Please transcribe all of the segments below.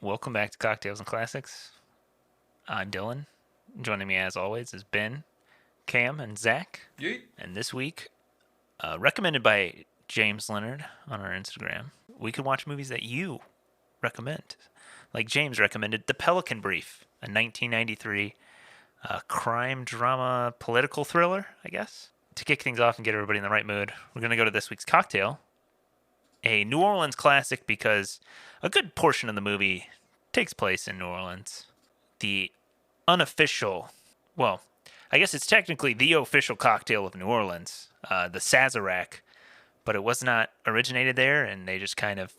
Welcome back to Cocktails and Classics. I'm Dylan. Joining me as always is Ben, Cam, and Zach. Yeet. And this week, recommended by James Leonard on our Instagram, we could watch movies that you recommend. Like James recommended The Pelican Brief, a 1993 crime drama political thriller, I guess. To kick things off and get everybody in the right mood, we're going to go to this week's cocktail, a New Orleans classic because a good portion of the movie takes place in New Orleans. The unofficial, well, I guess it's technically the official cocktail of New Orleans, the Sazerac, but it was not originated there, and they just kind of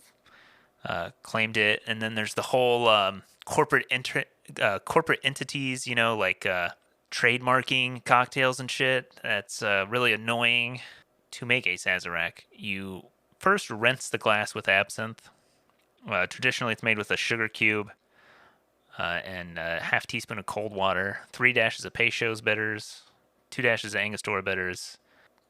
claimed it. And then there's the whole corporate entities, like trademarking cocktails and shit. That's really annoying. To make a Sazerac, you first rinse the glass with absinthe. Traditionally, it's made with a sugar cube and a half teaspoon of cold water, 3 dashes of Peychaud's bitters, 2 dashes of Angostura bitters,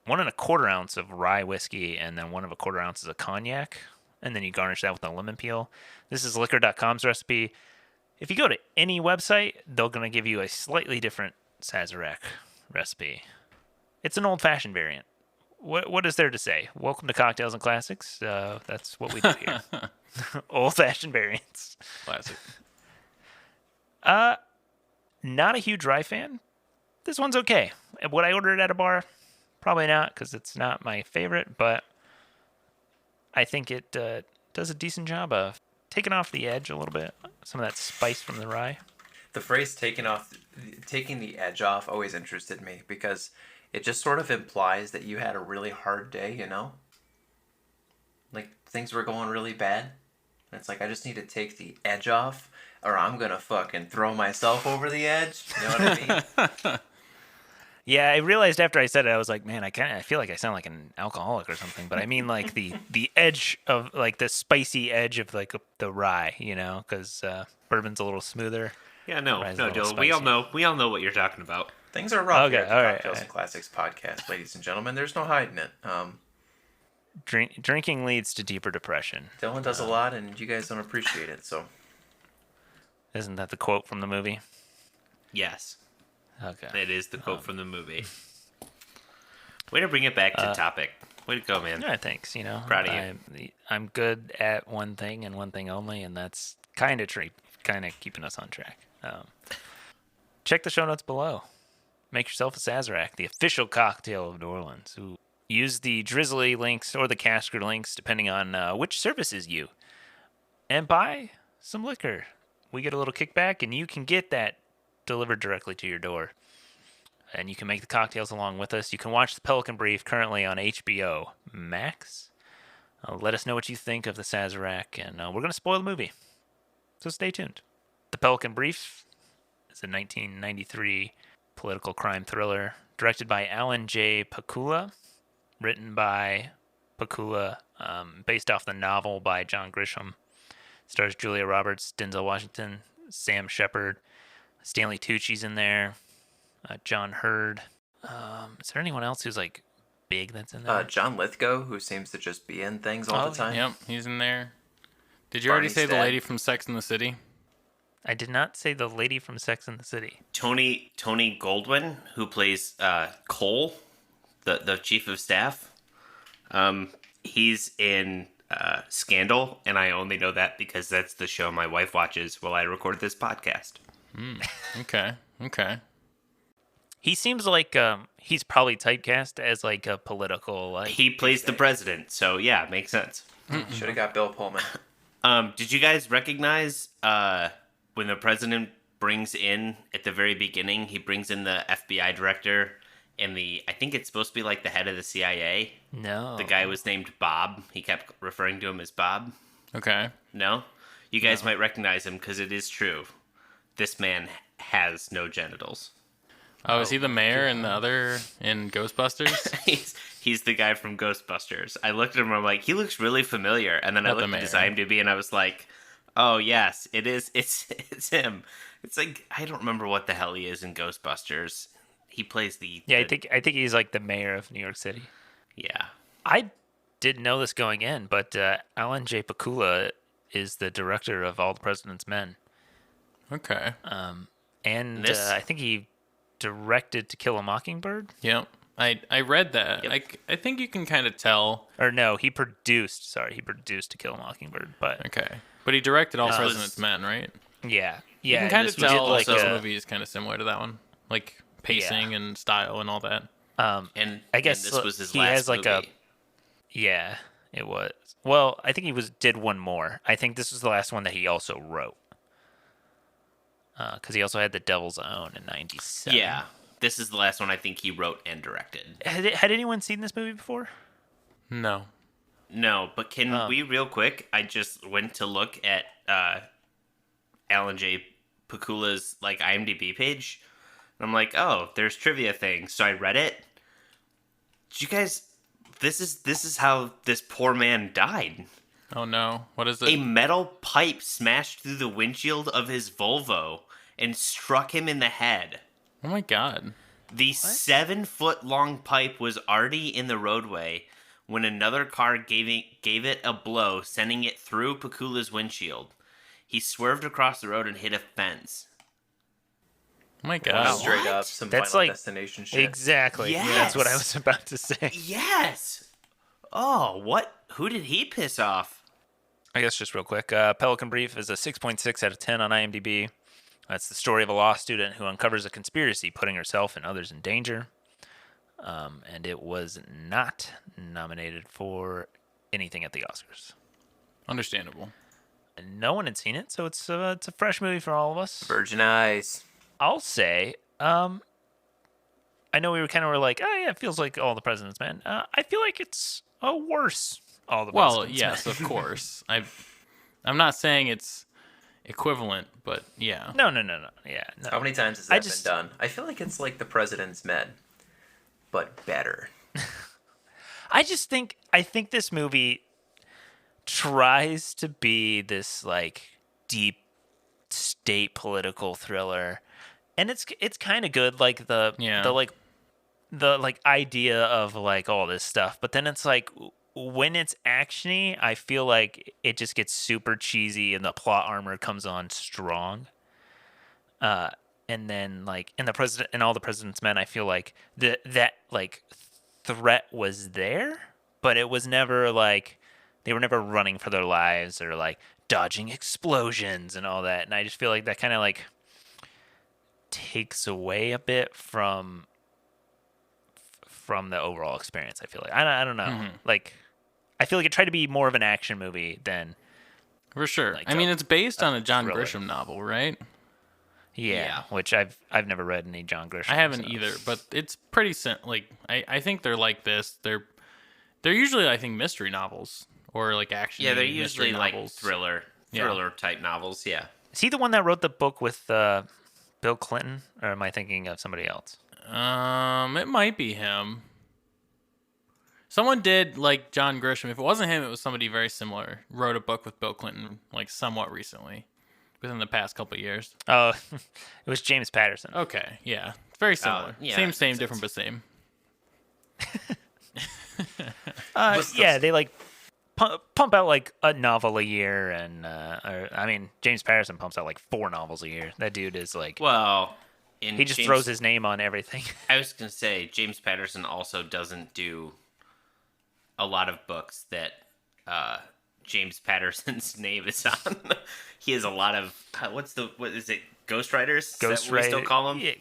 1¼ ounce of rye whiskey, and then 1¼ ounces of cognac. And then you garnish that with a lemon peel. This is liquor.com's recipe. If you go to any website, they're going to give you a slightly different Sazerac recipe. It's an old-fashioned variant. What is there to say? Welcome to Cocktails and Classics. That's what we do here. Old-fashioned variants. Classic. Not a huge rye fan. This one's okay. Would I order it at a bar? Probably not, because it's not my favorite, but I think it does a decent job of taking off the edge a little bit. Some of that spice from the rye. The phrase taking the edge off always interested me because it just sort of implies that you had a really hard day, you know? Like things were going really bad. And it's like, I just need to take the edge off or I'm going to fucking throw myself over the edge. You know what I mean? Yeah, I realized after I said it, I was like, man, I feel like I sound like an alcoholic or something. But I mean like the edge of, like the spicy edge of like the rye, because bourbon's a little smoother. Yeah, no, Dylan. Spicy. We all know what you're talking about. Things are rough Okay, here at the all right, Cocktails and Classics podcast, ladies and gentlemen. There's no hiding it. Drinking leads to deeper depression. Dylan does a lot and you guys don't appreciate it, so. Isn't that the quote from the movie? Yes, Okay. it is the quote from the movie. Way to bring it back to topic. Way to go, man. Yeah, thanks. Proud of you. I'm good at one thing and one thing only, and that's kind of keeping us on track. Check the show notes below. Make yourself a Sazerac, the official cocktail of New Orleans. Ooh. Use the Drizzly links or the Casker links, depending on which services you. And buy some liquor. We get a little kickback, and you can get that delivered directly to your door. And you can make the cocktails along with us. You can watch The Pelican Brief currently on HBO Max. Let us know what you think of the Sazerac, and we're going to spoil the movie. So stay tuned. The Pelican Brief is a 1993 political crime thriller directed by Alan J. Pakula, written by Pakula, based off the novel by John Grisham. Stars Julia Roberts, Denzel Washington, Sam Shepard, Stanley Tucci's in there, John Hurd. Is there anyone else who's like big that's in there? John Lithgow, who seems to just be in things all the time. Yep, he's in there. Did you Barney already say the Stad. lady from Sex and the City? I did not say the lady from Sex and the City. Tony Goldwyn, who plays Cole, the chief of staff. He's in Scandal, and I only know that because that's the show my wife watches while I record this podcast. Okay. He seems like he's probably typecast as like a political. He plays the president, so yeah, makes sense. Should have got Bill Pullman. Did you guys recognize when the president brings in, at the very beginning, he brings in the FBI director and I think it's supposed to be like the head of the CIA. No. The guy was named Bob. He kept referring to him as Bob. Okay. No? You guys might recognize him because it is true. This man has no genitals. Oh, is he the mayor and the other in Ghostbusters? He's the guy from Ghostbusters. I looked at him and I'm like, he looks really familiar. And then I Not the looked at his mayor. IMDb and I was like, oh yes, it is. It's him. It's like, I don't remember what the hell he is in Ghostbusters. He plays Yeah, I think he's like the mayor of New York City. Yeah. I didn't know this going in, but Alan J. Pakula is the director of All the President's Men. Okay. And This- I think he directed To Kill a Mockingbird. Yep. I read that. Yep. I think you can kind of tell. Or no, he produced. Sorry, he produced To Kill a Mockingbird. But Okay. But he directed All This was- President's Men, right? yeah, You yeah. can kind this of was tell like this a- movie is kind of similar to that one, like pacing and style and all that. And I guess this was his he last has like movie. Yeah, it was. Well, I think he did one more. I think this was the last one that he also wrote. Because he also had The Devil's Own in '97. Yeah, this is the last one I think he wrote and directed. Had anyone seen this movie before? No. No, but can we real quick? I just went to look at Alan J. Pakula's like IMDb page, and I'm like, oh, there's trivia things. So I read it. Did you guys? This is how this poor man died. Oh no. What is it? A metal pipe smashed through the windshield of his Volvo and struck him in the head. Oh my god. The 7-foot-long pipe was already in the roadway when another car gave it a blow, sending it through Pakula's windshield. He swerved across the road and hit a fence. Oh my god. Straight up, some That's Final like- Destination shit. Exactly. Yes. That's what I was about to say. Yes! Oh, what? Who did he piss off? I guess just real quick. Pelican Brief is a 6.6 out of 10 on IMDb. It's the story of a law student who uncovers a conspiracy, putting herself and others in danger. And it was not nominated for anything at the Oscars. Understandable. And no one had seen it, so it's a fresh movie for all of us. Virgin Eyes. I'll say, I know we were like, oh yeah, it feels like All the President's Men. I feel like it's worse. All the Well, President's yes, Men. of course. I'm not saying it's equivalent, but yeah. No. Yeah, no. How many times has I that just- been done? I feel like it's like The President's Men, but better. I think this movie tries to be this like deep state political thriller, and it's kind of good, like the idea of like all this stuff, but then it's like when it's actiony, I feel like it just gets super cheesy and the plot armor comes on strong. And then like in All the President's Men, I feel like that like threat was there, but it was never like they were never running for their lives or like dodging explosions and all that. And I just feel like that kind of like takes away a bit from the overall experience. I feel like I don't know. Mm-hmm. Like I feel like it tried to be more of an action movie than For sure. Like I mean, a- it's based on a John thriller. Grisham novel, right? yeah, which I've never read any John Grisham. I haven't so. either, but it's pretty like I think they're like this. They're usually, I think, mystery novels or like action. Yeah, they're mystery usually like novels. thriller type novels. Yeah. Is he the one that wrote the book with Bill Clinton, or am I thinking of somebody else? It might be him. Someone did like John Grisham. If it wasn't him, it was somebody very similar. Wrote a book with Bill Clinton like somewhat recently, within the past couple of years. Oh, it was James Patterson. Okay, yeah, very similar. yeah, same, makes same, sense. different, but same. Yeah, they like pump out like a novel a year, and I mean James Patterson pumps out like 4 novels a year. That dude is like Well, he just throws his name on everything. I was gonna say James Patterson also doesn't do a lot of books that James Patterson's name is on. He has a lot of what is it? Ghostwriters? Is that what we still call them? Yeah,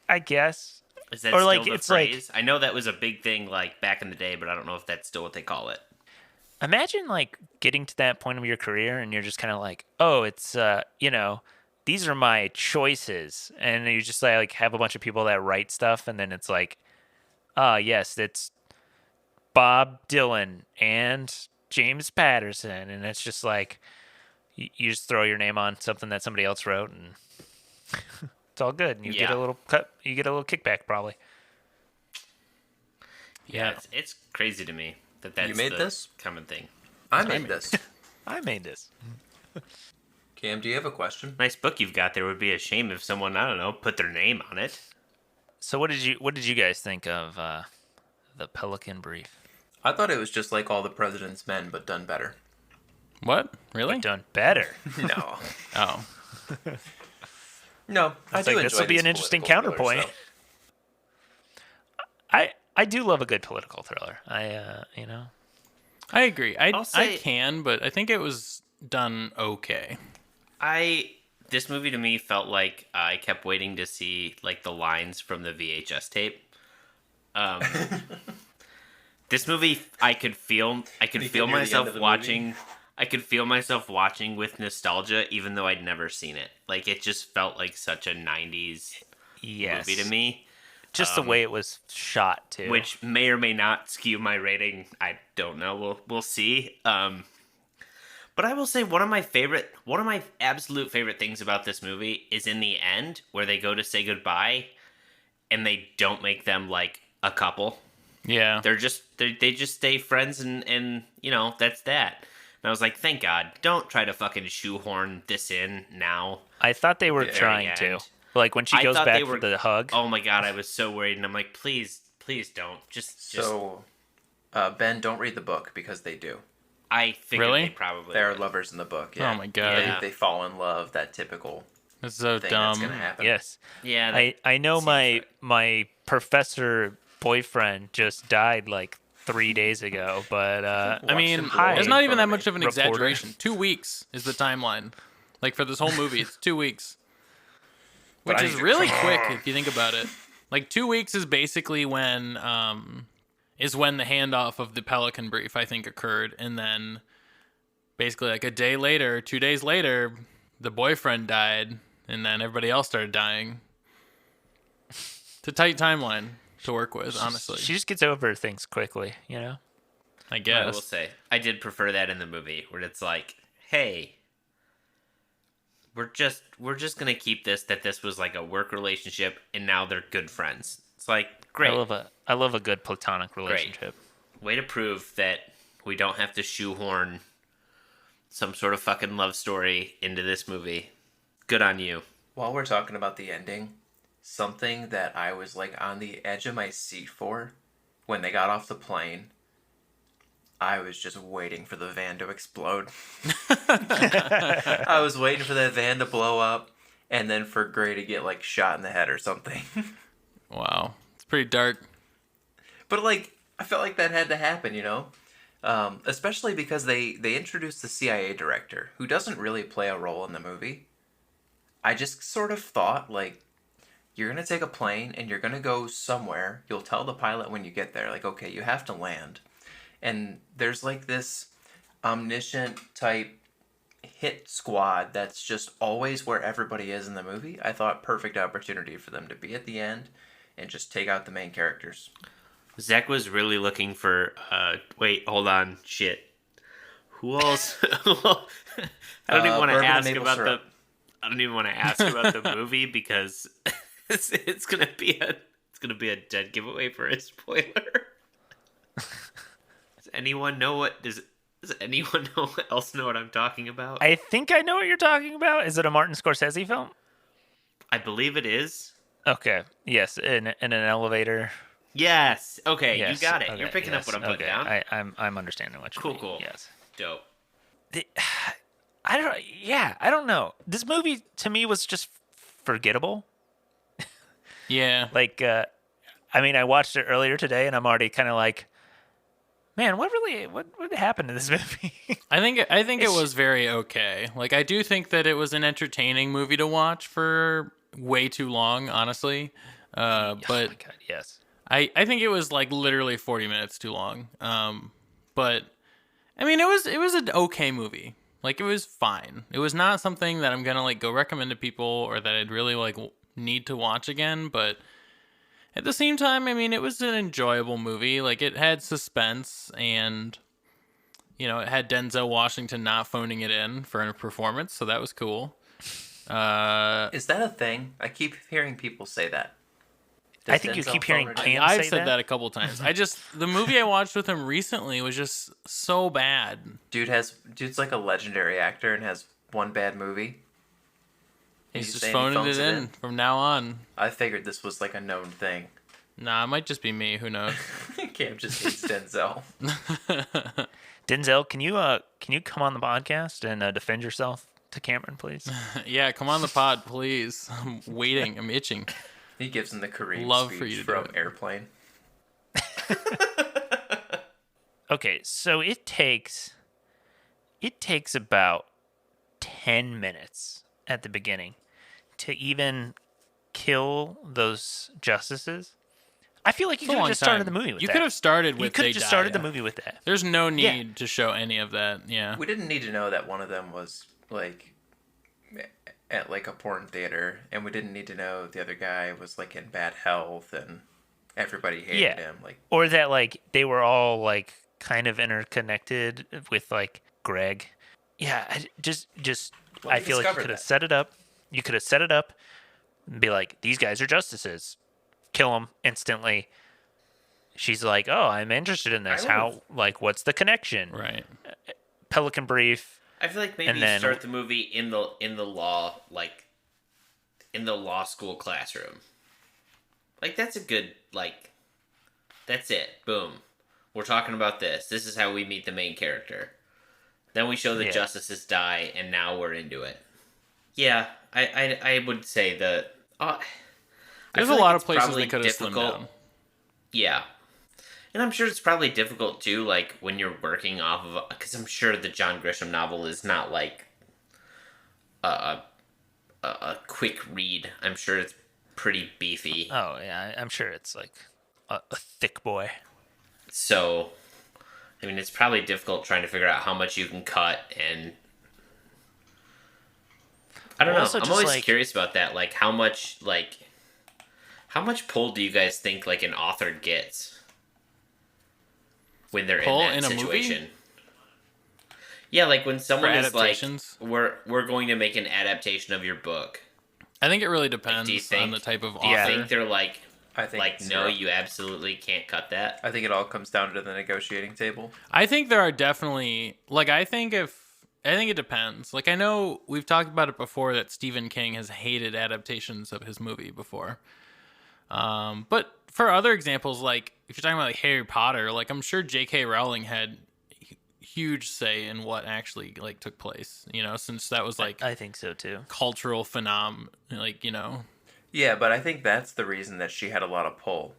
I guess. Is that Or, still like, the it's like- phrase? I know that was a big thing like back in the day, but I don't know if that's still what they call it. Imagine like getting to that point of your career and you're just kind of like, oh, it's these are my choices, and you just like have a bunch of people that write stuff, and then it's like, yes, it's Bob Dylan and James Patterson, and it's just like you just throw your name on something that somebody else wrote, and it's all good, and you get Yeah. a little cut, you get a little kickback probably. Yeah, it's crazy to me that's You made the this? common thing. I made this. I made this. Cam, do you have a question? Nice book you've got there. Would be a shame if someone, I don't know, put their name on it. So what did you guys think of the Pelican Brief? I thought it was just like All the President's Men, but done better. What? Really? but done better. No. Oh. No, I It's do like, enjoy this will be these an interesting political thrillers, counterpoint. I do love a good political thriller. I agree. I'll I say- can, but I think it was done okay. This movie to me felt like I kept waiting to see like the lines from the VHS tape. This movie, I could feel You get near the end myself of the watching. I could feel myself watching with nostalgia, even though I'd never seen it. Like it just felt like such a '90s Yes. movie to me, Just the way it was shot too. which may or may not skew my rating. I don't know. We'll see. But I will say one of my absolute favorite things about this movie is in the end where they go to say goodbye, and they don't make them like a couple. Yeah. They just stay friends, and that's that. And I was like, thank God, don't try to fucking shoehorn this in now. I thought they were Very trying to. end. Like when she I goes thought back they for were- the hug. Oh my God, I was so worried, and I'm like, please don't. Just So, Ben, don't read the book because they do. I figured Really? they probably They are would. lovers in the book. Yeah. Oh my God. Yeah. They fall in love. That typical It's so thing dumb. that's gonna happen. Yes. Yeah, that I know seems my right. my professor boyfriend just died like 3 days ago, but I Watch mean, them blow it's in not even front that of much me. of an Reporter. exaggeration. 2 weeks is the timeline. Like for this whole movie, it's 2 weeks. But Which I is need to really come quick on. if you think about it. Like 2 weeks is basically when the handoff of the Pelican Brief, I think, occurred, and then basically like a day later, 2 days later, the boyfriend died, and then everybody else started dying. It's a tight timeline to work with, honestly. she just gets over things quickly, I I will guess. say, I did prefer that in the movie, where it's like, hey, we're just gonna keep this was like a work relationship, and now they're good friends. It's like, great, I love a good platonic relationship. way to prove that we don't have to shoehorn some sort of fucking love story into this movie. Good on you. While we're talking about the ending, something that I was like on the edge of my seat for when they got off the plane, I was just waiting for the van to explode. I was waiting for that van to blow up and then for Gray to get like shot in the head or something. Wow. It's pretty dark. But like, I felt like that had to happen, you know? Especially because they introduced the CIA director, who doesn't really play a role in the movie. I just sort of thought, like, you're going to take a plane and you're going to go somewhere. You'll tell the pilot when you get there, like, okay, you have to land. And there's like this omniscient type hit squad that's just always where everybody is in the movie. I thought perfect opportunity for them to be at the end and just take out the main characters. Zach was really looking for. Wait, hold on. Shit. Who else? I don't even want to bourbon and ask maple about syrup. I don't even want to ask about the movie because it's gonna be a dead giveaway for a spoiler. Does anyone know else know what I'm talking about? I think I know what you're talking about. Is it a Martin Scorsese film? I believe it is. Okay. Yes, in an elevator. Yes. Okay, Yes. you got it. Okay, You're picking yes. up what I'm putting okay. down. I'm understanding what you Cool, mean. cool. Yes. Dope. I don't know. This movie to me was just forgettable. Yeah. Like, I mean, I watched it earlier today, and I'm already kind of like, man, what happened to this movie? I think it was very okay. Like I do think that it was an entertaining movie to watch for way too long, honestly. Oh But my God, yes. I think it was like literally 40 minutes too long. But I mean, it was an okay movie. Like it was fine. It was not something that I'm gonna like go recommend to people or that I'd really like need to watch again. But at the same time, I mean, it was an enjoyable movie. Like it had suspense and it had Denzel Washington not phoning it in for a performance, so that was cool. Is that a thing? I keep hearing people say that. I think you keep hearing already- Cam I've say said that a couple times. The movie I watched with him recently was just so bad. Dude's like a legendary actor and has one bad movie. He's You just saying he phoning phones it in from now on. I figured this was like a known thing. Nah, it might just be me. Who knows? Cam just hates Denzel. Denzel, can you come on the podcast and defend yourself to Cameron, please? Yeah, come on the pod, please. I'm waiting. I'm itching. He gives him the Kareem Love for speech you to do from it. Airplane. Okay, so it takes about 10 minutes at the beginning to even kill those justices. I feel like you It's a could have long just started time. the movie with You that. could have started with You could they have just die, started the yeah. movie with that. There's no Yeah. need to show any of that. Yeah. We didn't need to know that one of them was like at like a porn theater, and we didn't need to know the other guy was like in bad health and everybody hated him. Like, Or that like they were all like kind of interconnected with like Greg. Yeah, Well, I we feel like you discovered could have that. set it up. You could have set it up and be like, these guys are justices. Kill them instantly. She's like, oh, I'm interested in this. I How, would've- like, what's the connection? Right. Pelican Brief. I feel like maybe And you then- start the movie in the law in the law school classroom. Like that's a good that's it. Boom. We're talking about this. This is how we meet the main character. Then we show the Yeah. justices die, and now we're into it. Yeah, I would say that. I There's feel a like lot of it's places probably they could have slimmed difficult- down. Yeah. And I'm sure it's probably difficult too, like when you're working off of, because I'm sure the John Grisham novel is not like a quick read. I'm sure it's pretty beefy. Oh, yeah, I'm sure it's like a thick boy. So, I mean, it's probably difficult trying to figure out how much you can cut, and I don't Well, know. also I'm just, always like- curious about that. Like, how much pull do you guys think like an author gets when they're Pull in that in a movie? situation? Yeah, like when someone is like, adaptations? we're going to make an adaptation of your book. I think it really depends do you think- on the type of Do you Yeah. author. think they're like I think no, zero. you absolutely can't cut that? I think it all comes down to the negotiating table. I think there are definitely I think it depends. Like I know we've talked about it before that Stephen King has hated adaptations of his movie before. But for other examples, like if you're talking about like Harry Potter, like I'm sure J.K. Rowling had huge say in what actually like took place. You know, since that was like I think so too. cultural phenom, like you know. Yeah, but I think that's the reason that she had a lot of pull.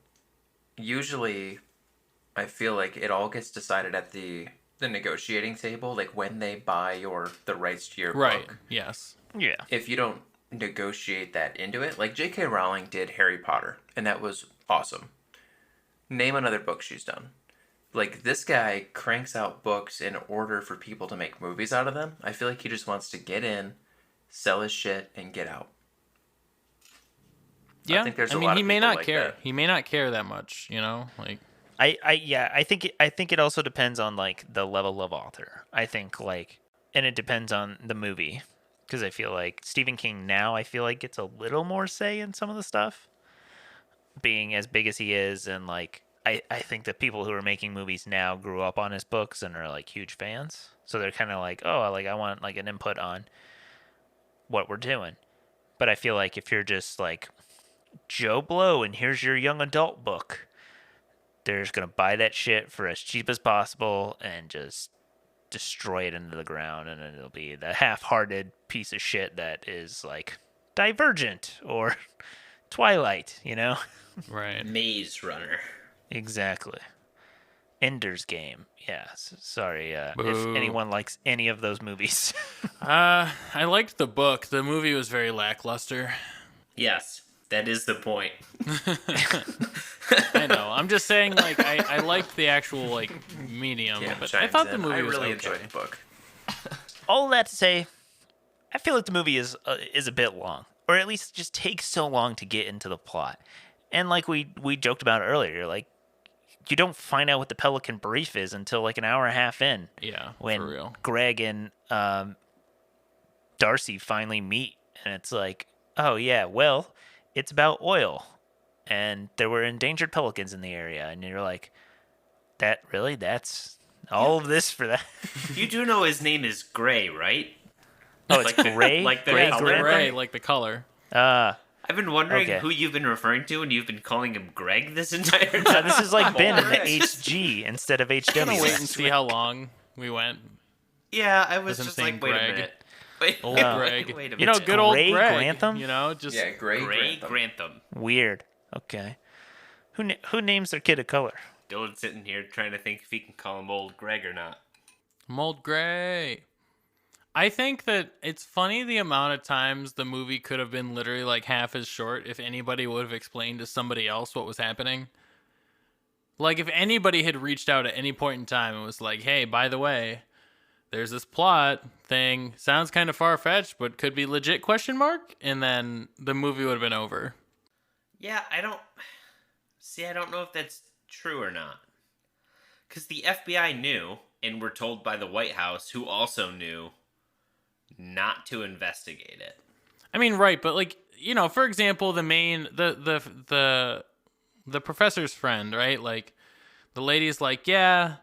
Usually, I feel like it all gets decided at the negotiating table, like when they buy the rights to your Right. book. Yes. Yeah. If you don't negotiate that into it, like J.K. Rowling did Harry Potter, and that was awesome. Name another book she's done. Like, this guy cranks out books in order for people to make movies out of them. I feel like he just wants to get in, sell his shit, and get out. Yeah. think there's I a mean, lot he of may people not like care. that. He may not care that much. You know, like. I think it also depends on like the level of author. I think like, and it depends on the movie, because I feel like Stephen King now I feel like gets a little more say in some of the stuff, being as big as he is, and like I think the people who are making movies now grew up on his books and are like huge fans, so they're kind of like, oh, like I want like an input on what we're doing. But I feel like if you're just like Joe Blow and here's your young adult book, they're just gonna buy that shit for as cheap as possible and just destroy it into the ground, and then it'll be the half-hearted piece of shit that is like Divergent or Twilight, you know? Right. Maze Runner. Exactly. Ender's Game. Yeah. Sorry. If Boo. anyone likes any of those movies. I liked the book. The movie was very lackluster. Yes, that is the point. I know. I'm just saying, like, I liked the actual like medium, Yeah, but I thought the movie I was really okay. enjoyed the book. All that to say, I feel like the movie is a bit long, or at least just takes so long to get into the plot. And like we joked about earlier, like you don't find out what the Pelican Brief is until like an hour and a half in, Yeah, when for real. Greg and Darcy finally meet, and it's like, oh yeah, well, it's about oil, and there were endangered pelicans in the area, and you're like, that's all of this for that? You do know his name is Gray, right? Oh, it's Gray, like the Gray color? Gray. Gray, like the color. I I've been wondering Okay. who you've been referring to, and you've been calling him Greg this entire No, time. this is like Ben in the Alright. HG instead of I'm gonna HW. wait and see how long we went. Yeah, I was With him just saying like, wait Greg. a minute. Wait, Old wait, Greg. wait a minute. You know, It's good old Gray Greg. Grantham? You know, just Yeah, Gray Gray Grantham. Grantham. Weird. Okay. Who names their kid a color? Dylan's sitting here trying to think if he can call him old Greg or not. Mold Gray. I think that it's funny the amount of times the movie could have been literally like half as short if anybody would have explained to somebody else what was happening. Like if anybody had reached out at any point in time and was like, "Hey, by the way, there's this plot thing. Sounds kind of far-fetched, but could be legit question mark?" And then the movie would have been over. Yeah, I don't know if that's true or not. Because the FBI knew, and were told by the White House, who also knew, not to investigate it. I mean, right, but like, you know, for example, the professor's friend, right? Like the lady's like, "Yeah,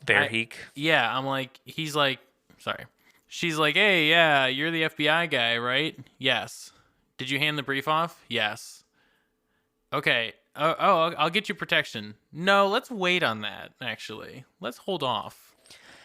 Verheek. yeah." I'm like, he's like, sorry. She's like, "Hey, yeah, you're the FBI guy, right?" "Yes." "Did you hand the brief off?" "Yes." "Okay. I'll get you protection." "No, let's wait on that, actually. Let's hold off."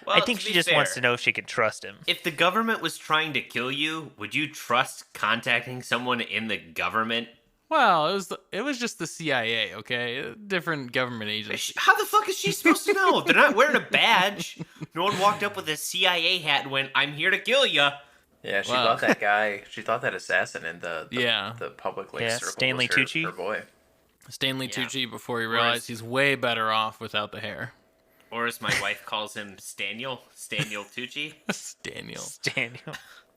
Well, I think to she be just fair, wants to know if she can trust him. If the government was trying to kill you, would you trust contacting someone in the government? Well, it was just the CIA, okay? A different government agency. How the fuck is she supposed to know? They're not wearing a badge. No one walked up with a CIA hat and went, "I'm here to kill you." Yeah, she Wow. thought that guy. She thought that assassin in the Yeah. the public like Yeah, circle Stanley was her, Tucci. her boy. Stanley Yeah. Tucci before he realized he's way better off without the hair. Or as my wife calls him, Staniel Tucci. Daniel. Daniel.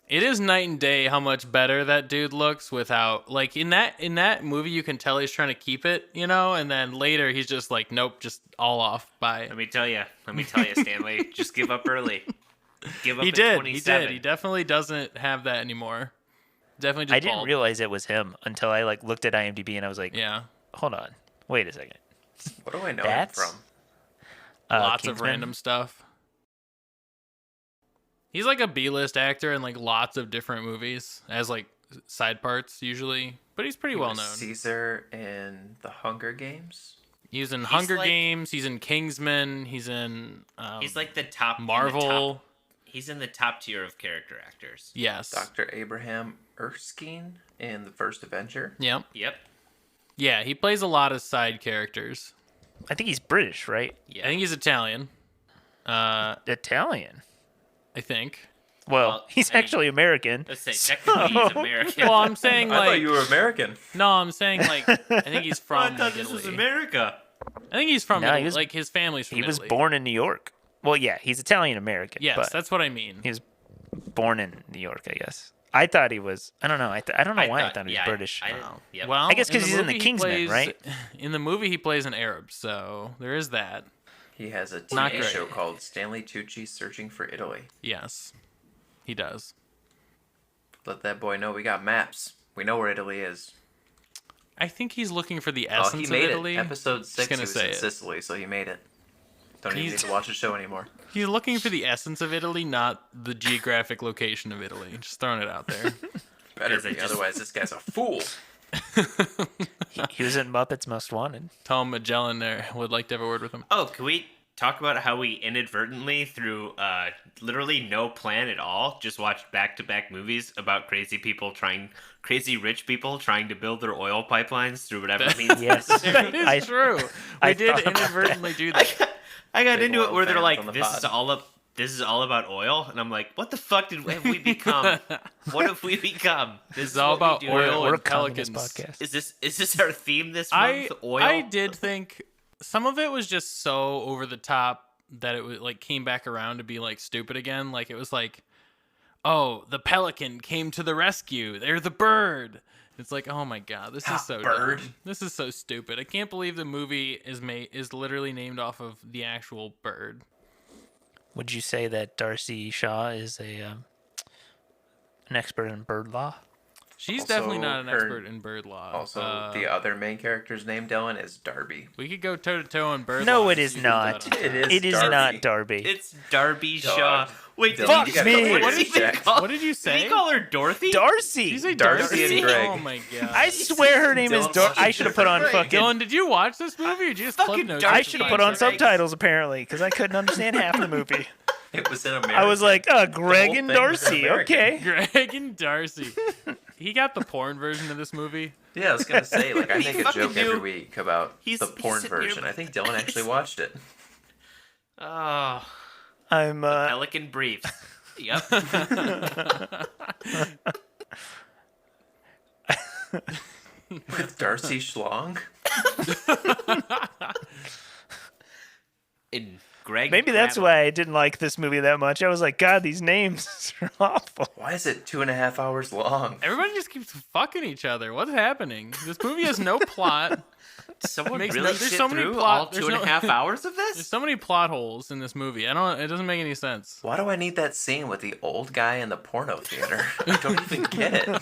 It is night and day how much better that dude looks without, like, in that movie you can tell he's trying to keep it, you know, and then later he's just like, nope, just all off. Bye. Let me tell you, Stanley, just give up early. Give up He at did. 27. He definitely doesn't have that anymore. Definitely just I didn't bald. realize it was him until I like looked at IMDb and I was like, Yeah. hold on, wait a second. What do I know That's- him from? Lots of Kingsman? random stuff. He's like a B-list actor in like lots of different movies as like side parts usually, but he's pretty He well was known. Caesar in the Hunger Games. He's in Hunger like- Games. He's in Kingsman. He's in He's like the top Marvel. He's in the top tier of character actors. Yes. Dr. Abraham Erskine in the first Avenger. Yep. Yep. Yeah, he plays a lot of side characters. I think he's British, right? I think he's Italian. Italian. I think. Well, he's I mean, actually American. Let's say technically he's American. Well, I'm saying I thought like you were American. no, I'm saying like I think he's I from thought like, this was Italy. America. I think he's from No, Italy. he was- like his family's from He was Italy. born in New York. Well, yeah, he's Italian American. Yes, but that's what I mean. he was born in New York, I guess. I thought he was. I don't know. I don't know why I thought he was British. Yep. Well, I guess 'cause he's in the movie he Kingsman, plays- right? In the movie, he plays an Arab, so there is that. He has a Not TV great. show called Stanley Tucci Searching for Italy. Yes, he does. Let that boy know we got maps. We know where Italy is. I think he's looking for the Oh, essence he made of Italy. it. Episode 6, he gonna was say in it. Sicily, so he made it. Don't even He's- need to watch the show anymore. He's looking for the essence of Italy, not the geographic location of Italy. Just throwing it out there. Better Because I be, just- otherwise this guy's a fool. He was in Muppets Most Wanted. Tom Magellan there would like to have a word with him. Oh, can we talk about how we inadvertently, through literally no plan at all, just watched back-to-back movies about crazy rich people trying to build their oil pipelines through whatever means Yes. necessary. That is I- true. I We did thought about inadvertently do that. I got Big into it oil where they're fans like, on the "This pod." is all about oil," and I'm like, "What the fuck have we become? What have we become? This is all what we about do oil now. We're a and communist pelicans. podcast. Is this our theme this month? Oil. I did think some of it was just so over the top that it was like came back around to be like stupid again. Like it was like, oh, the pelican came to the rescue. They're the bird. It's like, oh my god, this is so bird. dumb. This is so stupid. I can't believe the movie is literally named off of the actual bird. Would you say that Darcy Shaw is an expert in bird law? She's Also, definitely not an her- expert in bird law. Also, the other main character's name, Dylan, is Darby. we could go toe to toe in bird law. No, and it is see who's not. out on It top. is It is Darby. not Darby. It's Darby Dog. Shaw. Wait, did Dylan, he you gotta me. go What for did it, you- Jack. What did you Did say? he call her Dorothy? Darcy. Did you say Darcy Darcy? and Greg. Oh my god! I swear her name is Dylan Dar. watched I it should have put on different. fucking. Dylan, did you watch this movie? Or did you just Fucking clip notes? Darcy I it should have for put on 5 seconds? subtitles apparently because I couldn't understand half the movie. It was in America. I was like, Greg whole and thing was Darcy. American. Okay. Greg and Darcy. He got the porn version of this movie. Yeah, I was gonna say, like, I He make a fucking joke every knew. week about He's the porn sitting here- version. I think Dylan actually watched it. Oh, I'm. Pelican Brief. Yep. With Darcy Schlong. And Greg. Maybe that's Gravel. why I didn't like this movie that much. I was like, God, these names are awful. Why is it 2.5 hours long? Everybody just keeps fucking each other. What's happening? This movie has no plot. Someone Makes really no- there's sit so many through plot- all there's 2.5 no- hours of There's this? so many plot holes in this movie. It doesn't make any sense. Why do I need that scene with the old guy in the porno theater? I don't even get it.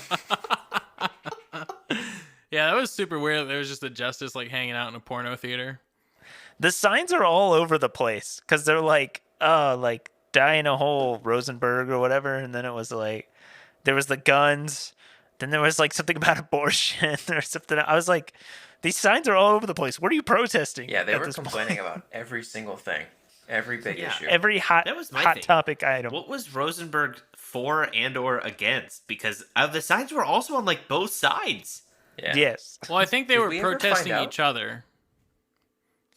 Yeah, that was super weird. There was just a justice like hanging out in a porno theater. The signs are all over the place because they're like die in a hole, Rosenberg or whatever, and then it was like there was the guns, then there was like something about abortion or something. I was like, these signs are all over the place. What are you protesting? Yeah, they at were this point? complaining about every single thing. Every big Yeah. issue. Every hot That was my hot thing. topic item. What was Rosenberg for and or against? Because the signs were also on like both sides. Yeah. Yes. Well, I think they Did were we ever find protesting out? each other.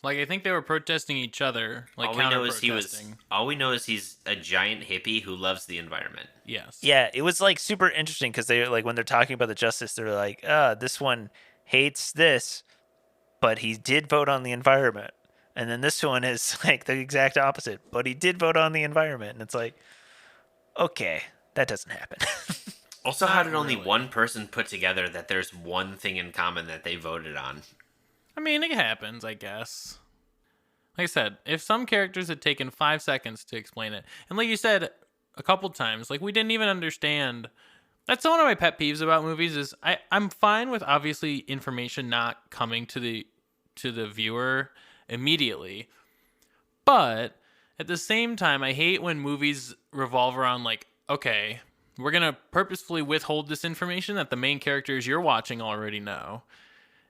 Like, I think they were protesting each other. Like, All we know is counter-protesting. All we know is he's a giant hippie who loves the environment. Yes. Yeah, it was like super interesting because they like when they're talking about the justice, they're like, this one hates this, but he did vote on the environment. And then this one is like the exact opposite, but he did vote on the environment. And it's like, okay, that doesn't happen. Also, how Not did only really. one person put together that there's one thing in common that they voted on? I mean, it happens, I guess. Like I said, if some characters had taken 5 seconds to explain it, and like you said a couple times, like we didn't even understand. That's one of my pet peeves about movies is I'm fine with obviously information not coming to the viewer immediately. But at the same time, I hate when movies revolve around like, okay, we're going to purposefully withhold this information that the main characters you're watching already know.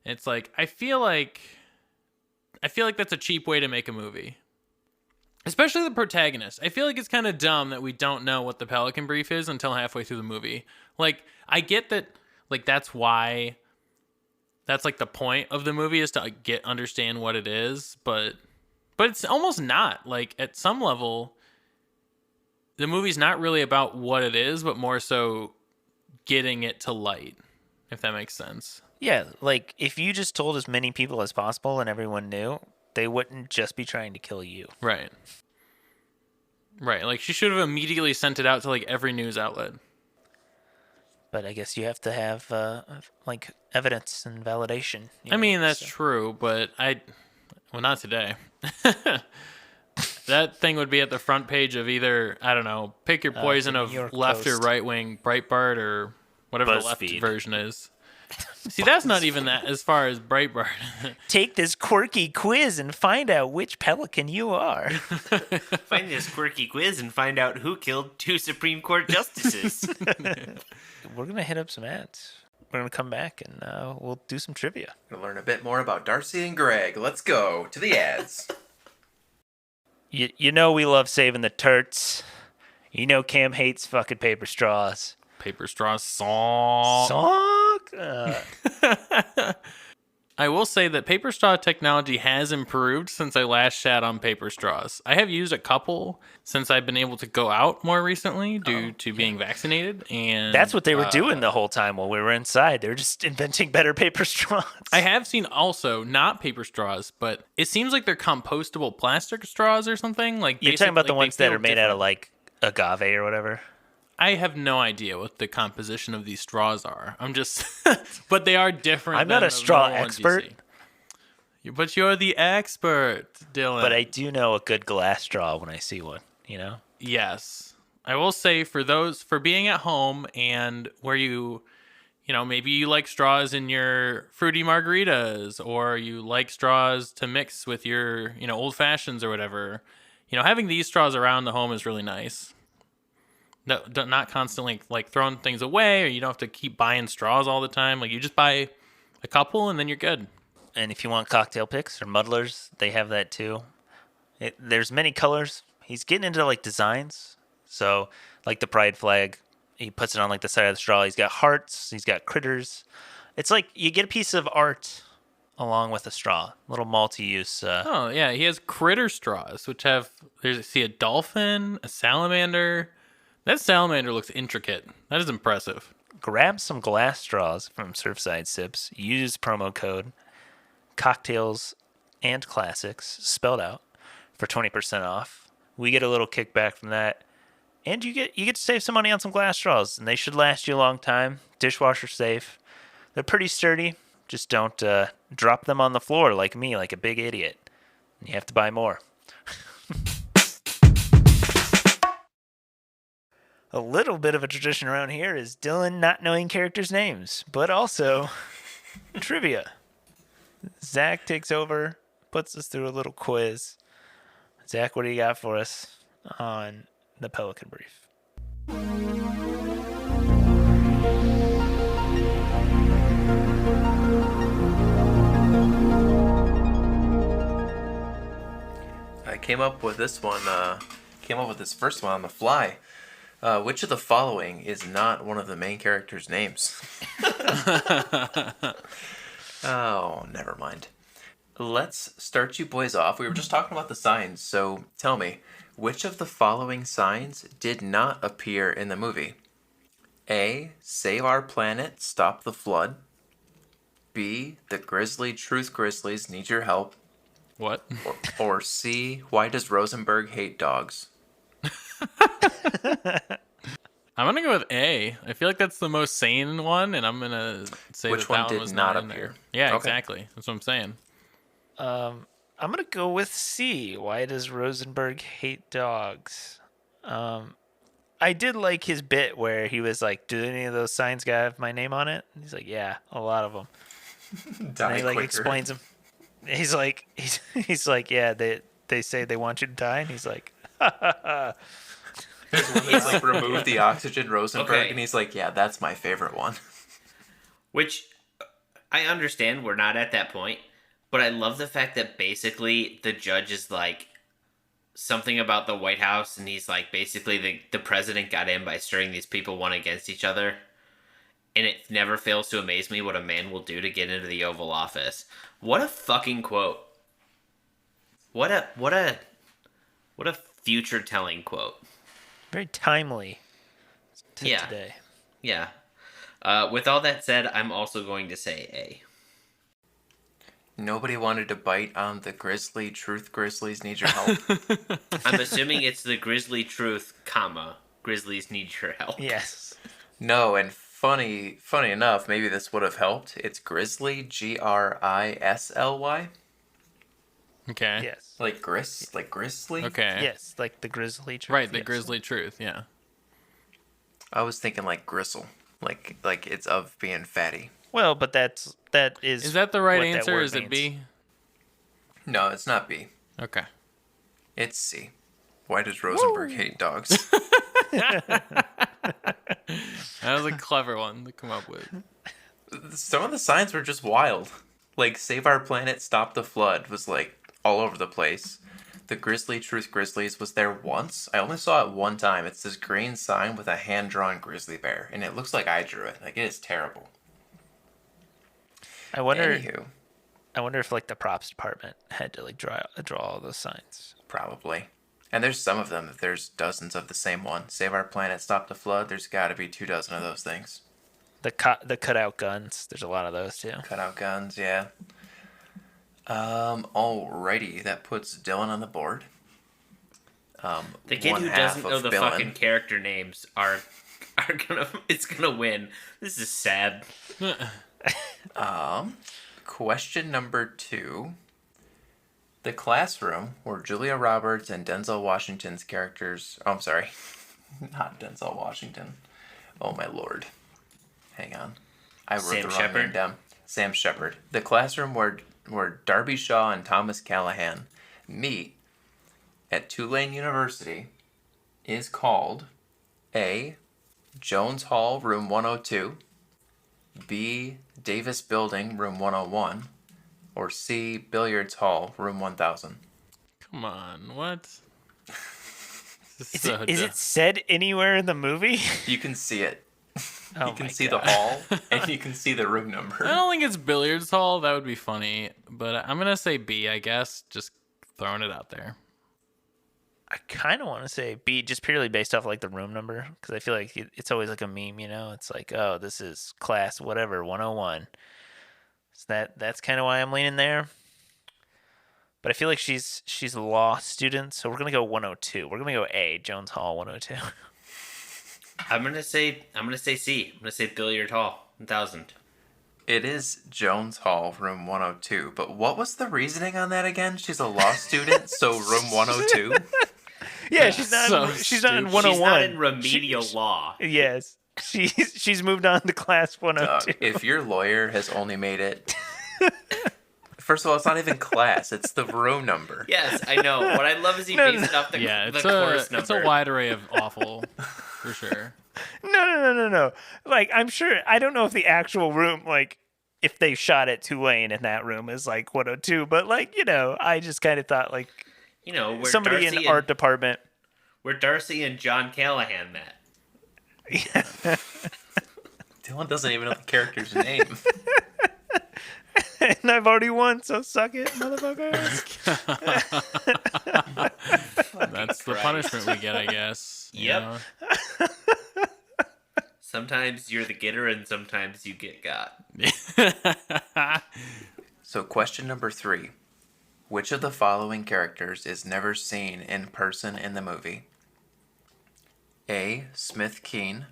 And it's like I feel like that's a cheap way to make a movie. Especially the protagonist. I feel like it's kind of dumb that we don't know what the Pelican Brief is until halfway through the movie. Like, I get that, like, that's why, that's, like, the point of the movie is to like, understand what it is, but it's almost not. Like, at some level, the movie's not really about what it is, but more so getting it to light, if that makes sense. Yeah, like if you just told as many people as possible and everyone knew, they wouldn't just be trying to kill you. Right. Right. Like she should have immediately sent it out to like every news outlet. But I guess you have to have like evidence and validation. I mean, that's true, but well, not today. That thing would be at the front page of either, I don't know, pick your poison the of New York left or Post. right wing Breitbart or whatever the left BuzzFeed. version is. See, that's not even that as far as Breitbart. Take this quirky quiz and find out which pelican you are. Find this quirky quiz and find out who killed 2 Supreme Court justices. We're gonna hit up some ads. We're gonna come back and we'll do some trivia. Gonna learn a bit more about Darcy and Greg. Let's go to the ads. You know we love saving the turts. You know Cam hates fucking paper straws. Paper straw song. I will say that paper straw technology has improved since I last shat on paper straws. I have used a couple since I've been able to go out more recently due to being vaccinated, and That's what they were doing the whole time while we were inside. They were just inventing better paper straws. I have seen also not paper straws, but it seems like they're compostable plastic straws or something. Like You're talking about the like, ones they that feel are made out of different. like agave or whatever. I have no idea what the composition of these straws are. I'm just, but they are different. I'm not than a straw normal ones expert. you see. But you're the expert, Dylan. But I do know a good glass straw when I see one, you know? Yes. I will say for being at home and where you know, maybe you like straws in your fruity margaritas or you like straws to mix with your, you know, old fashions or whatever. You know, having these straws around the home is really nice. not constantly like throwing things away, or you don't have to keep buying straws all the time. Like you just buy a couple and then you're good. And if you want cocktail picks or muddlers, they have that too. There's many colors. He's getting into like designs. So like the pride flag, he puts it on like the side of the straw. He's got hearts. He's got critters. It's like you get a piece of art along with a straw. Little multi-use. Oh yeah, he has critter straws, which have see a dolphin, a salamander. That salamander looks intricate. That is impressive. Grab some glass straws from Surfside Sips. Use promo code cocktails and classics spelled out for 20% off. We get a little kickback from that, and you get to save some money on some glass straws, and they should last you a long time. Dishwasher safe. They're pretty sturdy. Just don't drop them on the floor like me, like a big idiot. You have to buy more. A little bit of a tradition around here is Dylan not knowing characters' names, but also trivia. Zach takes over, puts us through a little quiz. Zach, what do you got for us on the Pelican Brief? I came up with this one. This first one on the fly. Which of the following is not one of the main characters' names? Oh, never mind. Let's start you boys off. We were just talking about the signs, so tell me, which of the following signs did not appear in the movie? A. Save our planet, stop the flood. B. The Grizzly Truth Grizzlies need your help. What? Or C. Why does Rosenberg hate dogs? I'm gonna go with A. I feel like that's the most sane one, and I'm gonna say Which that one that did was not in appear? there. Yeah, Okay. exactly. That's what I'm saying. I'm gonna go with C. Why does Rosenberg hate dogs? I did like his bit where he was like, "Do any of those signs got my name on it?" And he's like, "Yeah, a lot of them." Die And he like quicker. explains them. He's like, he's like, "Yeah, they say they want you to die," and he's like, "Ha ha ha." There's one that's like remove the oxygen, Rosenberg, Okay. and he's like, yeah, that's my favorite one. Which I understand we're not at that point, but I love the fact that basically the judge is like something about the White House, and he's like basically the president got in by stirring these people one against each other. And it never fails to amaze me what a man will do to get into the Oval Office. What a fucking quote. What a future telling quote. Very timely to Yeah. today. Yeah. With all that said, I'm also going to say A. Nobody wanted to bite on the Grizzly Truth Grizzlies need your help. I'm assuming it's the Grizzly Truth, comma, Grizzlies need your help. Yes. No, and funny enough, maybe this would have helped. It's Grizzly, Grisly. Okay. Yes. Like grizzly? Okay. Yes, like the grizzly. Truth, Right, the yes. Grizzly Truth. Yeah. I was thinking like gristle. Like it's of being fatty. Well, but that is. Is that the right what that answer? word Is it means. B? No, it's not B. Okay. It's C. Why does Rosenberg hate dogs? That was a clever one to come up with. Some of the signs were just wild. Like Save Our Planet, Stop the Flood was like all over the place. The Grizzly Truth Grizzlies was there once. I only saw it one time. It's this green sign with a hand-drawn grizzly bear, and it looks like I drew it. Like, it is terrible. I wonder. Anywho, I wonder if like the props department had to like draw all those signs. probably. And there's some of them. There's dozens of the same one. Save Our Planet, Stop the Flood. There's got to be 24 of those things. The cutout guns. There's a lot of those too. Cutout guns, yeah. Alrighty, that puts Dylan on the board. The kid one who half doesn't know of the Billin. fucking character names are gonna win. This is sad. Question number 2. The classroom where Julia Roberts and Denzel Washington's characters... Oh, I'm sorry. Not Denzel Washington. Oh, my lord. Hang on. I wrote Sam the wrong Shepard? name down. Sam Shepard. The classroom where Darby Shaw and Thomas Callahan meet at Tulane University is called A. Jones Hall, room 102. B. Davis Building, room 101. Or C. Billiards Hall, room 1000. Come on, what? Is it said anywhere in the movie? You can see it. Oh You can my see God. the hall, and you can see the room I number. don't think it's billiards hall. That would be funny, but I'm gonna say B. I guess just throwing it out there. I kind of want to say B, just purely based off like the room number, because I feel like it's always like a meme, you know? It's like, oh, this is class whatever 101. So that's kind of why I'm leaning there. But I feel like she's a law student, so we're gonna go 102. We're gonna go A, Jones Hall 102. I'm gonna say C. I'm gonna say Billiard Hall 1000. It is Jones Hall, room 102. But what was the reasoning on that again? She's a law student, so room 102? Yeah, she's not. So She's not in stupid. 101. She's not in remedial law. Yes, she's moved on to class 102. If your lawyer has only made it... First of all, it's not even class. It's the room number. Yes, I know. What I love is he No, based it off the It's course number. it's a wide array of awful, for sure. No. Like, I'm sure. I don't know if the actual room, like, if they shot at Tulane in that room is like 102, but like, you know, I just kind of thought like You know, where somebody Darcy in and, art department. where Darcy and John Callahan met. Dylan doesn't even know the character's name. And I've already won, so suck it, motherfuckers. That's the Christ. punishment we get, I guess. you Yep. know? Sometimes you're the getter and sometimes you get got. So question number 3. Which of the following characters is never seen in person in the movie? A. Smith Keen.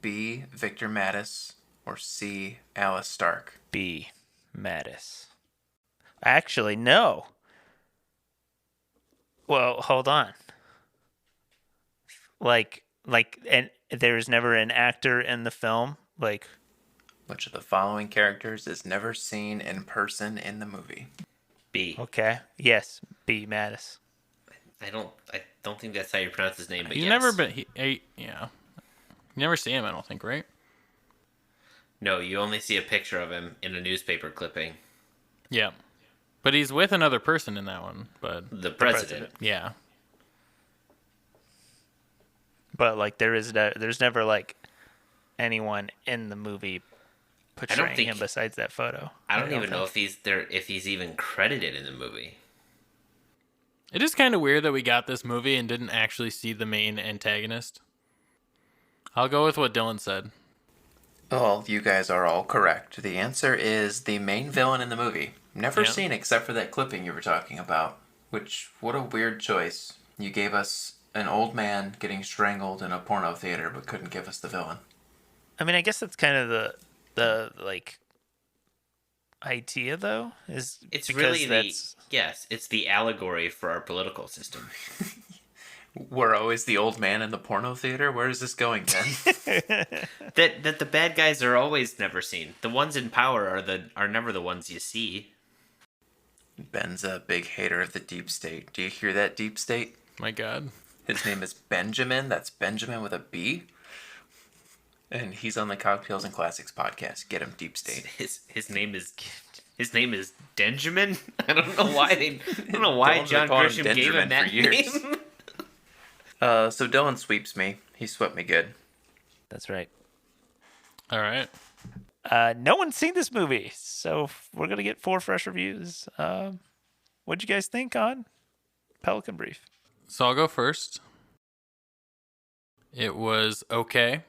B. Victor Mattis. Or C. Alice Stark. B. Mattis. Actually, no. Well, hold on. And there's never an actor in the film. Like, Which of the following characters is never seen in person in the movie? B. okay, yes, B. Mattis. I don't think that's how you pronounce his name, but He's yes. never been. Yeah. You never see him, I don't think, right? No, you only see a picture of him in a newspaper clipping. Yeah. But he's with another person in that one. But The president. yeah. But like, there's never like anyone in the movie portraying think- him besides that photo. I don't even know think. if he's even credited in the movie. It is kind of weird that we got this movie and didn't actually see the main antagonist. I'll go with what Dylan said. Well, you guys are all correct. The answer is the main villain in the movie. Never Yeah. seen except for that clipping you were talking about. Which, what a weird choice. You gave us an old man getting strangled in a porno theater, but couldn't give us the villain. I mean, I guess that's kind of the like idea, though. Is It's because really that's it's the allegory for our political system. We're always the old man in the porno theater? Where is this going, Ben? that the bad guys are always never seen. The ones in power are never the ones you see. Ben's a big hater of the deep state. Do you hear that, deep state? My God. His name is Benjamin. That's Benjamin with a B. And he's on the Cocktails and Classics podcast. Get him, deep state. His name is Denjamin. I don't know why Dylan's John been calling him Grisham gave him Denjamin that for years. name. So Dylan sweeps me. He swept me good. that's right. All right. No one's seen this movie, so we're gonna get 4 fresh reviews. What'd you guys think on Pelican Brief? So I'll go first. It was okay.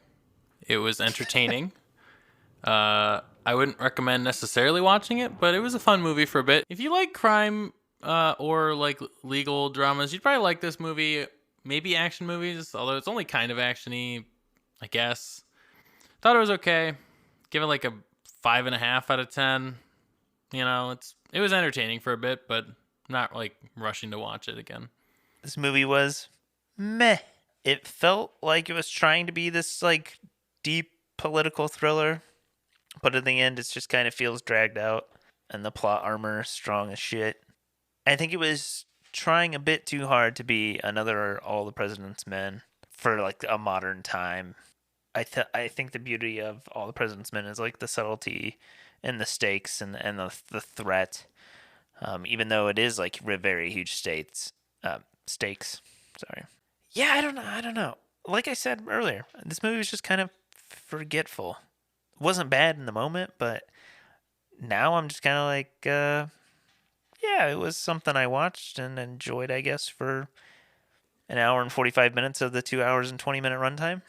It was entertaining. I wouldn't recommend necessarily watching it, but it was a fun movie for a bit. If you like crime or like legal dramas, you'd probably like this movie. Maybe action movies, although it's only kind of actiony, I guess. Thought it was okay. Give it like a 5.5 out of 10. You know, it was entertaining for a bit, but not like rushing to watch it again. This movie was meh. It felt like it was trying to be this like deep political thriller, but in the end, it just kind of feels dragged out, and the plot armor is strong as shit. I think it was trying a bit too hard to be another All the President's Men. for like a modern time. I think the beauty of All the President's Men is like the subtlety and the stakes and the threat. Even though it is like very huge stakes. Sorry. Yeah, I don't know. I don't know. Like I said earlier, this movie was just kind of forgetful. It wasn't bad in the moment, but now I'm just kind of like, yeah, it was something I watched and enjoyed, I guess, for an hour and 45 minutes of the 2 hours and 20-minute runtime.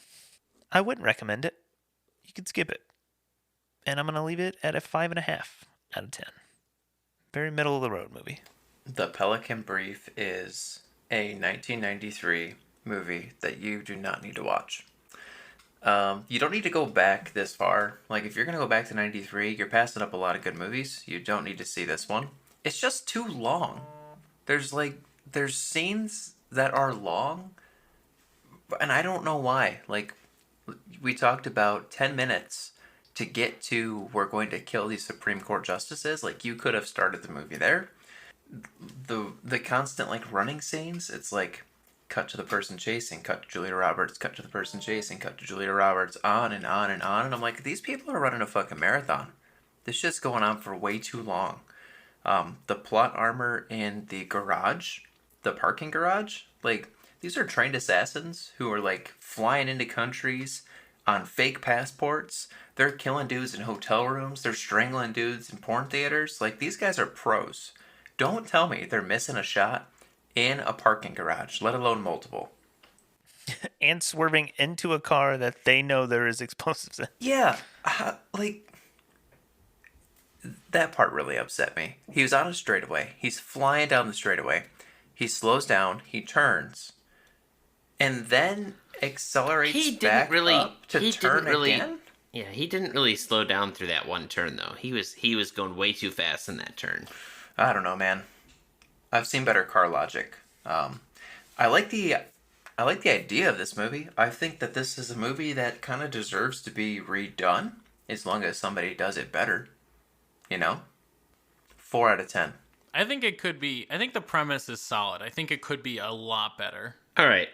I wouldn't recommend it. You could skip it. And I'm going to leave it at a 5.5 out of 10. Very middle of the road movie. The Pelican Brief is a 1993 movie that you do not need to watch. You don't need to go back this far. Like, if you're going to go back to 93, you're passing up a lot of good movies. You don't need to see this one. It's just too long. There's scenes that are long, and I don't know why. Like, we talked about 10 minutes to get to we're going to kill these Supreme Court justices. Like, you could have started the movie there. The constant, like, running scenes, it's like, cut to the person chasing, cut to Julia Roberts, cut to the person chasing, cut to Julia Roberts, on and on and on. And I'm like, these people are running a fucking marathon. This shit's going on for way too long. The plot armor in the garage, the parking garage, like, these are trained assassins who are, like, flying into countries on fake passports. They're killing dudes in hotel rooms. They're strangling dudes in porn theaters. Like, these guys are pros. Don't tell me they're missing a shot in a parking garage, let alone multiple. And swerving into a car that they know there is explosives in. Yeah, like, that part really upset me. He was on a straightaway. He's flying down the straightaway. He slows down. He turns. And then accelerates up to turn again? Yeah, he didn't really slow down through that one turn, though. He was going way too fast in that turn. I don't know, man. I've seen better car logic. I like the idea of this movie. I think that this is a movie that kind of deserves to be redone as long as somebody does it better. You know? 4 out of 10. I think it could be. I think the premise is solid. I think it could be a lot better. All right.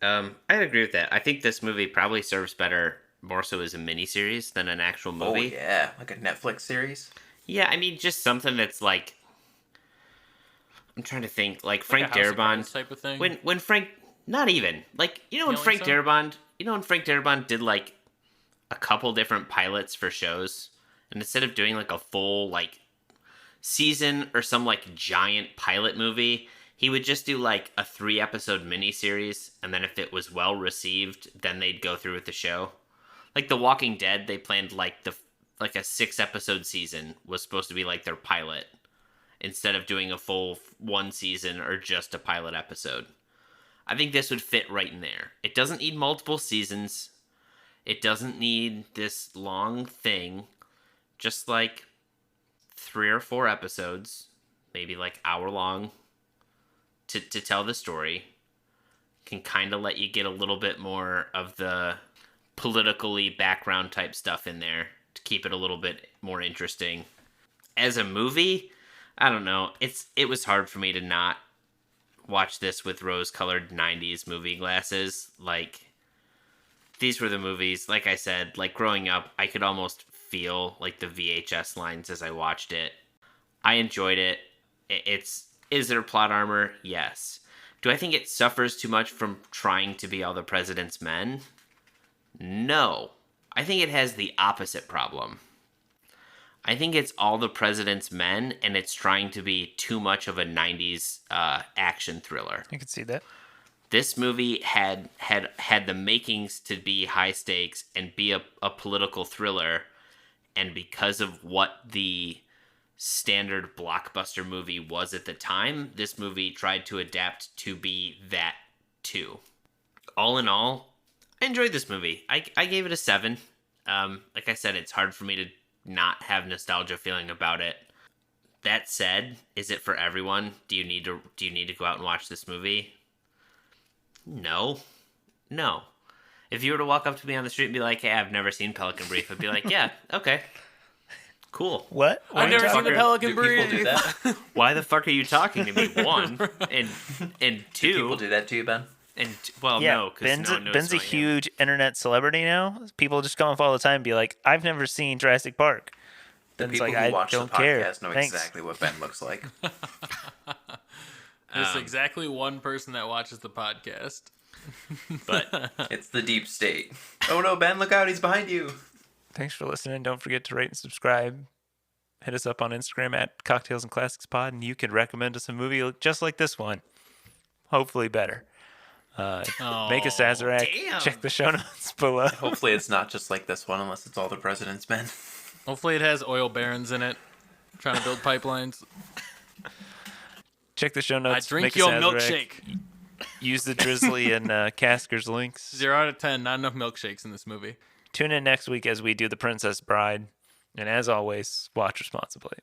I agree with that. I think this movie probably serves better more so as a miniseries than an actual movie. Oh, yeah. Like a Netflix series? Yeah, I mean, just something that's like... I'm trying to think. Like Frank Darabont type of thing. When Frank... Not even. Like, when Frank Darabont... when Frank Darabont did, like, a couple different pilots for shows, and instead of doing, like, a full, like, season or some, like, giant pilot movie, he would just do, like, a 3-episode miniseries, and then if it was well received, then they'd go through with the show. Like, The Walking Dead, they planned, like, a 6-episode season was supposed to be, like, their pilot, instead of doing a full 1 season or just a pilot episode. I think this would fit right in there. It doesn't need multiple seasons. It doesn't need this long thing. Just like 3 or 4 episodes, maybe like hour long, to tell the story. Can kind of let you get a little bit more of the politically background type stuff in there to keep it a little bit more interesting. As a movie, I don't know. It was hard for me to not watch this with rose-colored 90s movie glasses. Like, these were the movies, like I said, like growing up, I could almost feel like the VHS lines as I watched it. I enjoyed it. Is there plot armor? Yes. Do I think it suffers too much from trying to be All the President's Men? No. I think it has the opposite problem. I think it's All the President's Men, and it's trying to be too much of a 90s action thriller. I could see that. This movie had the makings to be high stakes and be a political thriller, and because of what the standard blockbuster movie was at the time, this movie tried to adapt to be that too. All in all, I enjoyed this movie. I gave it a 7. Like I said, it's hard for me to not have nostalgia feeling about it. That said, is it for everyone? Do you need to go out and watch this movie? No. If you were to walk up to me on the street and be like, "Hey, I've never seen Pelican Brief," I'd be like, "Yeah, okay, cool." What? I've never seen the Pelican Brief. People do that? Why the fuck are you talking to me? 1 and 2. Do people do that to you, Ben? And well, Yeah, no, because Ben's no one knows Ben's who a I am. huge internet celebrity now. People just come up all the time and be like, "I've never seen Jurassic Park." The Ben's people like, who "I watch the don't care. podcast know Thanks." exactly what Ben looks like. There's exactly one person that watches the podcast. But It's the deep state. Oh no, Ben, look out, he's behind you. Thanks for listening. Don't forget to rate and subscribe. Hit us up on Instagram at Cocktails and Classics Pod, and you could recommend us a movie just like this one. Hopefully better. Make a Sazerac. damn. Check the show notes below. Hopefully it's not just like this one, unless it's all the president's men. Hopefully it has oil barons in it, trying to build pipelines. Check the show I notes. drink Make a your Sazerac. milkshake. Use the Drizzly and Casker's links. 0 out of 10. Not enough milkshakes in this movie. Tune in next week as we do The Princess Bride. And as always, watch responsibly.